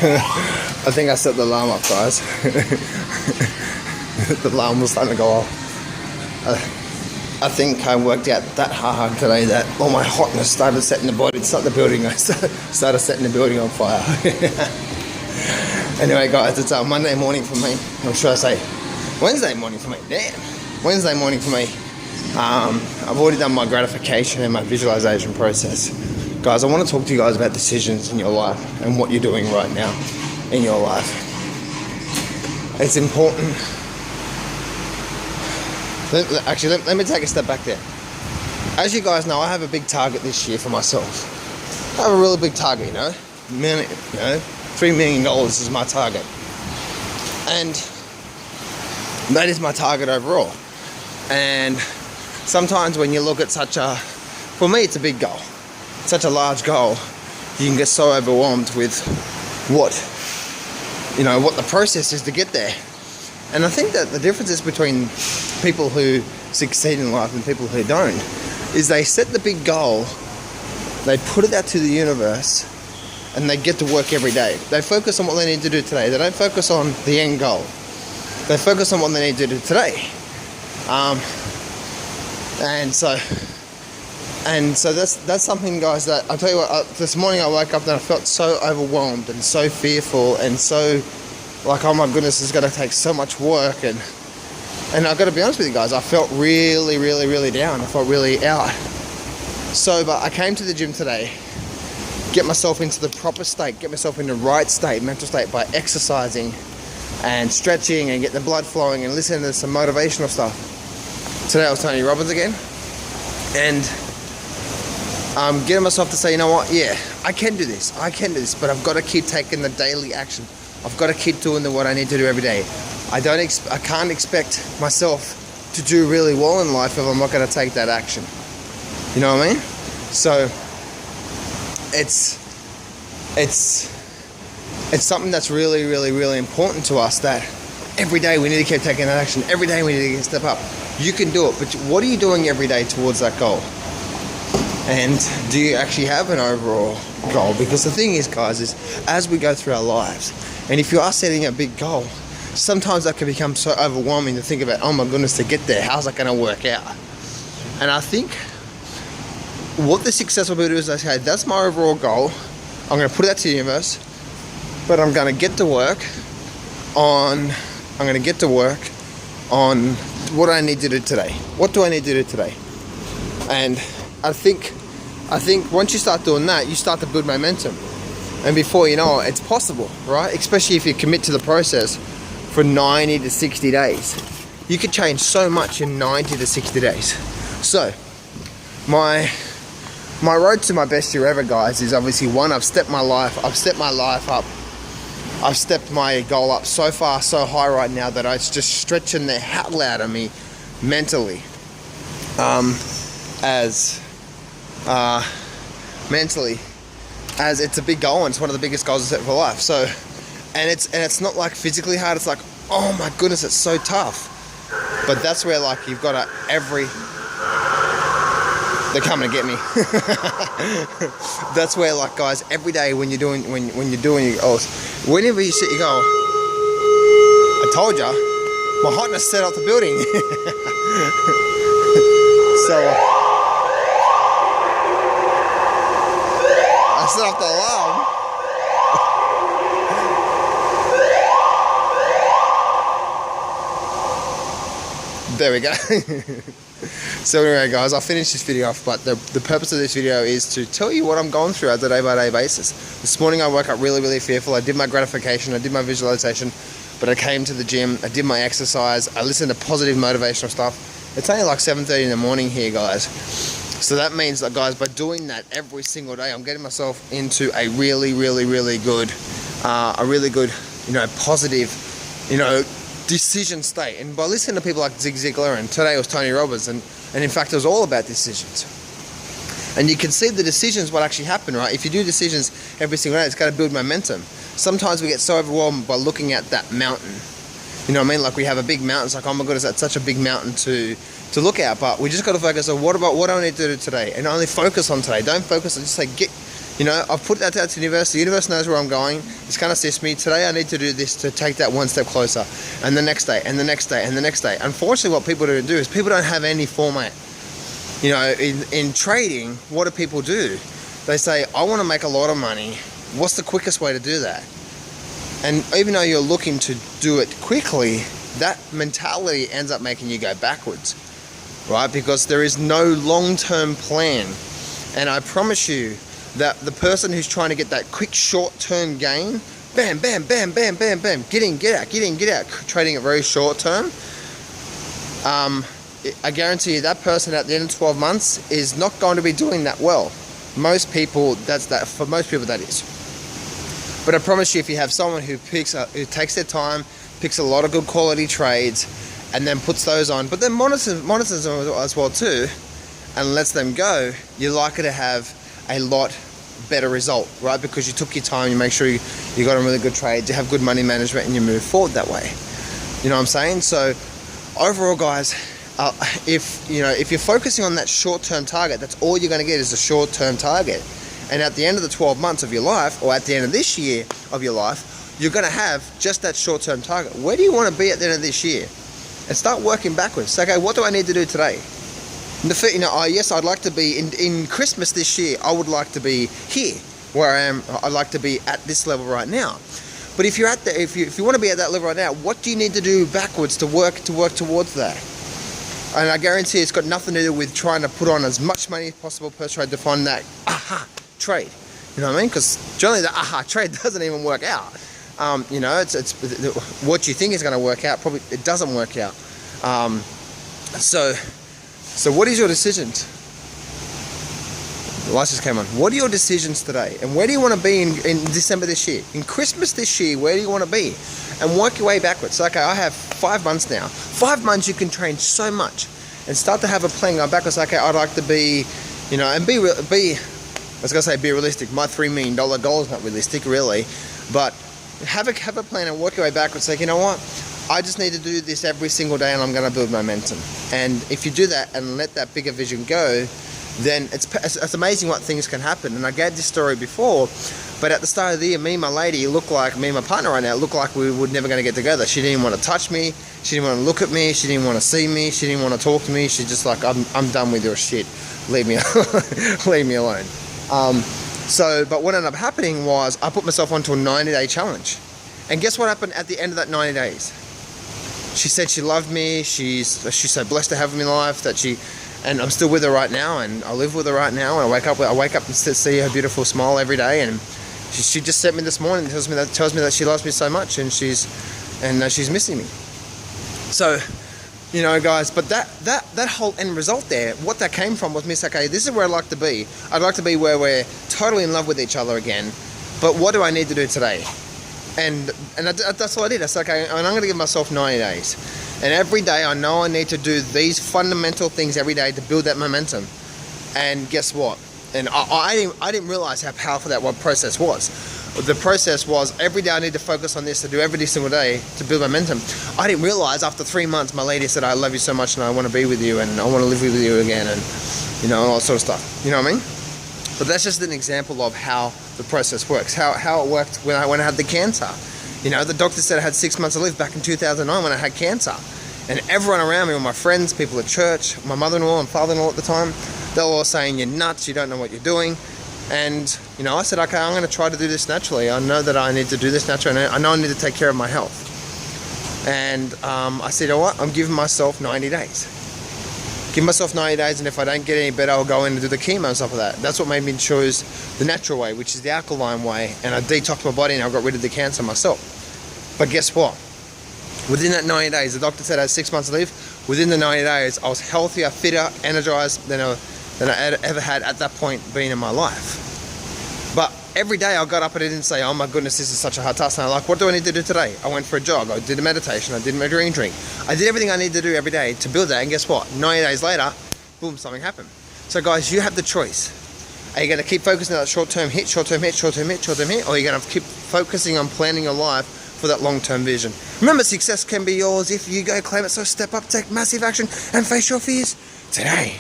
I think I set the alarm up, guys. The alarm was starting to go off. I think I worked out that hard today that all my hotness started setting the body, it's not the building, I started setting the building on fire. Anyway, guys, it's Monday morning for me. Or should I say Wednesday morning for me? Damn, Wednesday morning for me. I've already done my gratification and my visualization process. Guys, I want to talk to you guys about decisions in your life and what you're doing right now in your life. It's important. Let me take a step back there. As you guys know, I have a big target this year for myself. I have a really big target, $3 million is my target. And that is my target overall. And sometimes when you look at for me it's a big goal, such a large goal, you can get so overwhelmed with what the process is to get there. And I think that the differences between people who succeed in life and people who don't is they set the big goal, they put it out to the universe, and they get to work every day. They focus on what they need to do today. They don't focus on the end goal. They focus on what they need to do today. And so that's something, guys, that I'll tell you what, this morning I woke up and I felt so overwhelmed and so fearful and so like, oh my goodness, it's going to take so much work. And I've got to be honest with you guys, I felt really, really, really down. I felt really out. So, but I came to the gym today, get myself into the proper state, get myself in the right state, mental state, by exercising and stretching and getting the blood flowing and listening to some motivational stuff. Today I was Tony Robbins again. And I'm getting myself to say, you know what, yeah, I can do this, but I've got to keep taking the daily action. I've got to keep doing what I need to do every day. I can't expect myself to do really well in life if I'm not going to take that action. You know what I mean? So it's something that's really, really, really important to us, that every day we need to keep taking that action. Every day we need to step up. You can do it, but what are you doing every day towards that goal? And do you actually have an overall goal? Because the thing is, guys, is as we go through our lives, and if you are setting a big goal, sometimes that can become so overwhelming to think about, oh my goodness, to get there, how's that going to work out? And I think what the successful people do is they say, that's my overall goal. I'm going to put that to the universe, but I'm going to get to work on what I need to do today. What do I need to do today? And I think once you start doing that, you start to build momentum. And before you know it, it's possible, right? Especially if you commit to the process for 90 to 60 days. You could change so much in 90 to 60 days. So, my road to my best year ever, guys, is obviously one, I've stepped my life up. I've stepped my goal up so far, so high right now that it's just stretching the hell out of me mentally. As it's a big goal, and it's one of the biggest goals I set for life. So, and it's not like physically hard. It's like, oh my goodness, it's so tough. But that's where, like, you've got to they're coming to get me. That's where, like, guys, every day when you're doing your goals, whenever you set your goal, I told ya, my hotness set off the building. So. I set off the alarm. There we go. So anyway, guys, I'll finish this video off, but the purpose of this video is to tell you what I'm going through on a day-by-day basis. This morning I woke up really, really fearful. I did my gratification, I did my visualization, but I came to the gym, I did my exercise, I listened to positive motivational stuff. It's only like 7:30 in the morning here, guys. So that means that, guys, by doing that every single day, I'm getting myself into a really, really, really good, positive, decision state. And by listening to people like Zig Ziglar, and today it was Tony Robbins, and in fact it was all about decisions. And you can see the decisions, what actually happen, right? If you do decisions every single day, it's got to build momentum. Sometimes we get so overwhelmed by looking at that mountain. You know what I mean? Like, we have a big mountain. It's like, oh my goodness, that's such a big mountain to look at. But we just got to focus on what do I need to do today, and only focus on today. Don't focus on, just say You know, I've put that out to the universe. The universe knows where I'm going. It's going to assist me. Today I need to do this to take that one step closer. And the next day, and the next day, and the next day. Unfortunately, what people don't do is people don't have any format. You know, in trading, what do people do? They say, I want to make a lot of money. What's the quickest way to do that? And even though you're looking to do it quickly, that mentality ends up making you go backwards, right? Because there is no long-term plan. And I promise you that the person who's trying to get that quick short-term gain, bam, bam, bam, bam, bam, bam, get in, get out, get in, get out, trading it very short-term, I guarantee you that person at the end of 12 months is not going to be doing that well. Most people, for most people that is. But I promise you, if you have someone who takes their time, picks a lot of good quality trades, and then puts those on, but then monitors them as well too, and lets them go, you're likely to have a lot better result, right? Because you took your time, you make sure you got a really good trade, you have good money management, and you move forward that way. You know what I'm saying? So overall, guys, if you're focusing on that short-term target, that's all you're going to get is a short-term target. And at the end of the 12 months of your life, or at the end of this year of your life, you're going to have just that short-term target. Where do you want to be at the end of this year? And start working backwards. So, okay, what do I need to do today? Yes, I'd like to be in Christmas this year. I would like to be here where I am. I'd like to be at this level right now. But if you're if you want to be at that level right now, what do you need to do backwards to work towards that? And I guarantee it's got nothing to do with trying to put on as much money as possible per trade to find that aha trade. You know what I mean? Because generally the aha trade doesn't even work out. You know, it's what you think is going to work out. Probably it doesn't work out. So what is your decisions? The lights just came on. What are your decisions today? And where do you want to be in December this year? In Christmas this year, where do you want to be? And work your way backwards. So, okay, I have 5 months now. 5 months you can train so much and start to have a plan going backwards. Okay, I'd like to be, you know, and be realistic. My $3 million goal is not realistic, really. But have a plan and work your way backwards. Say, you know what? I just need to do this every single day and I'm going to build momentum. And if you do that and let that bigger vision go, then it's amazing what things can happen. And I gave this story before, but at the start of the year, me and my partner right now, looked like we were never going to get together. She didn't even want to touch me. She didn't want to look at me. She didn't want to see me. She didn't want to talk to me. She's just like, I'm done with your shit. Leave me leave me alone. But what ended up happening was I put myself onto a 90-day challenge. And guess what happened at the end of that 90 days? She said she loved me. She's so blessed to have me in life and I'm still with her right now, and I live with her right now. And I wake up and see her beautiful smile every day. And she just sent me this morning and tells me that she loves me so much, and she's missing me. So, you know, guys, but that whole end result there, what that came from was me saying, okay, this is where I'd like to be. I'd like to be where we're totally in love with each other again. But what do I need to do today? And that's all I did. I said, okay, and I'm going to give myself 90 days. And every day I know I need to do these fundamental things every day to build that momentum. And guess what? And I didn't realize how powerful that one process was. The process was every day I need to focus on this, to do every single day to build momentum. I didn't realize after 3 months my lady said, I love you so much and I want to be with you and I want to live with you again, and you know, all that sort of stuff. You know what I mean? But that's just an example of how the process works, how it worked when I had the cancer. You know, the doctor said I had 6 months to live back in 2009 when I had cancer. And everyone around me, all my friends, people at church, my mother-in-law and father-in-law at the time, they were all saying, you're nuts, you don't know what you're doing. And, you know, I said, okay, I'm going to try to do this naturally. I know that I need to do this naturally. I know I need to take care of my health. And I said, you know what? I'm giving myself 90 days. Give myself 90 days, and if I don't get any better, I'll go in and do the chemo and stuff like that. That's what made me choose the natural way, which is the alkaline way. And I detoxed my body and I got rid of the cancer myself. But guess what? Within that 90 days, the doctor said I had 6 months to live. Within the 90 days, I was healthier, fitter, energized than I ever had at that point being in my life. But every day I got up and I didn't say, oh my goodness, this is such a hard task. And I'm like, what do I need to do today? I went for a jog, I did a meditation, I did my green drink. I did everything I need to do every day to build that. And guess what? 90 days later, boom, something happened. So guys, you have the choice. Are you going to keep focusing on that short-term hit, or are you going to keep focusing on planning your life for that long-term vision? Remember, success can be yours if you go claim it. So step up, take massive action, and face your fears today.